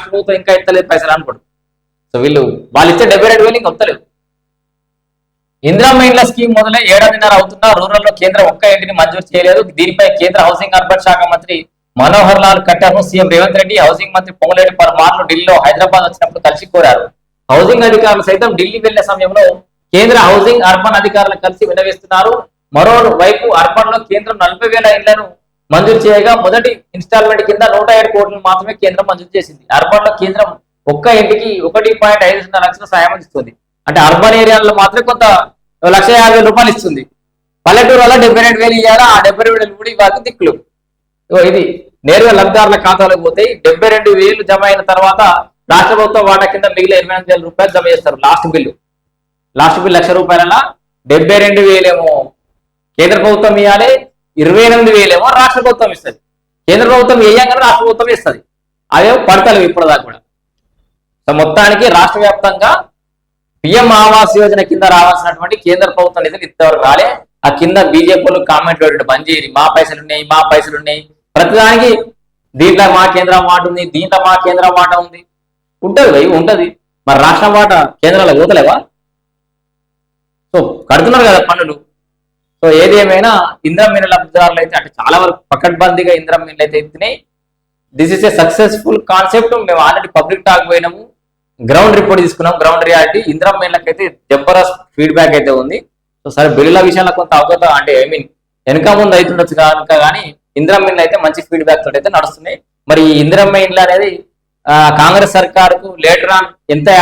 రాష్ట్ర ప్రభుత్వం ఇంకా ఇస్తలేదు పైసలు అనుకోడు. సో వాళ్ళు ఇచ్చే 72,000 ఇంకా వస్తలేవు. ఇందిరమ్మ ఇండ్ల స్కీమ్ మొదలై 7.5 అవుతున్నా రూరల్లో కేంద్రం ఒక్క ఇంటిని మంజూరు చేయలేదు. దీనిపై కేంద్ర హౌసింగ్ అర్బన్ శాఖ మంత్రి మనోహర్ లాల్ ఖట్టర్ సీఎం రేవంత్ రెడ్డి, హౌసింగ్ మంత్రి పొంగులేటి పలుమార్లు ఢిల్లీలో హైదరాబాద్ వచ్చినప్పుడు కలిసి కోరారు. హౌసింగ్ అధికారులు సైతం ఢిల్లీ వెళ్లే సమయంలో కేంద్ర హౌసింగ్ అర్బన్ అధికారులను కలిసి విన్నవిస్తున్నారు. మరోవైపు అర్బన్ లో కేంద్రం 40,000 ఇళ్లను మంజూరు చేయగా మొదటి ఇన్స్టాల్మెంట్ కింద 107 కోట్లు మాత్రమే కేంద్రం మంజూరు చేసింది. అర్బన్ లో కేంద్రం ఒక్క ఇంటికి 1.5 లక్షల సాయం అందిస్తుంది. అంటే అర్బన్ ఏరియాలో మాత్రం కొంత 1,50,000 ఇస్తుంది. పల్లెటూరు వల్ల 72,000 ఇవ్వాలా, ఆ 72,000 కూడా ఇవ్వాలి దిక్కులు. ఇది నేరుగా లబ్ధిదారుల ఖాతాలోకి పోతాయి. 72,000 జమ అయిన తర్వాత రాష్ట్ర ప్రభుత్వం వాటా కింద మిగిలిన 28,000 రూపాయలు జమ చేస్తారు. లాస్ట్ బిల్లు ₹1,00,000 72,000 ఏమో కేంద్ర ప్రభుత్వం ఇవ్వాలి, 28,000 ఏమో రాష్ట్ర ప్రభుత్వం ఇస్తుంది. కేంద్ర ప్రభుత్వం వేయంగానే రాష్ట్ర ప్రభుత్వం ఇస్తుంది. అవేమో పడతలేవు ఇప్పటిదాకా కూడా. సో మొత్తానికి రాష్ట్ర వ్యాప్తంగా పిఎం ఆవాస్ యోజన కింద రావాల్సినటువంటి కేంద్ర ప్రభుత్వం నిధులు ఇంతవరకు రాలే. ఆ కింద బీజేపీలు కామెంట్ బంద్ చేయరు, మా పైసలు ఉన్నాయి ప్రతిదానికి దీంట్లో మా కేంద్రం మాట ఉంది, దీంట్లో మా కేంద్రం మాట ఉంది. ఉంటది మరి రాష్ట్రం మాట కేంద్రాలు పోతలేవా? సో కడుతున్నారు కదా పన్నులు. సో ఏది ఏమైనా ఇందిరమ్మ ఇళ్ల లబ్ధిదారులు అయితే అంటే చాలా వరకు పకడ్బందీగా ఇందిరమ్మ ఇళ్ళు అయితే ఎత్తినాయి. This is a successful concept. మేము ఆల్రెడీ పబ్లిక్ టాక్ పోయినాము, గ్రౌండ్ రిపోర్ట్ తీసుకున్నాం. గ్రౌండ్ రియాలిటీ ఇందిరమ్మ ఇళ్ళకైతే జబర్దస్త్ ఫీడ్బ్యాక్ అయితే ఉంది. సో సరే బిల్లుల విషయంలో కొంత అవగత అంటే వెనక ముందు అవుతుండొచ్చు కనుక కానీ ఇందిరమ్మ ఇళ్ళు అయితే మంచి ఫీడ్బ్యాక్ తోటి అయితే నడుస్తున్నాయి. మరి ఈ ఇందిరమ్మ ఇళ్ళు అనేది కాంగ్రెస్ సర్కారుకు లేటర్ ఆన్ ఎంత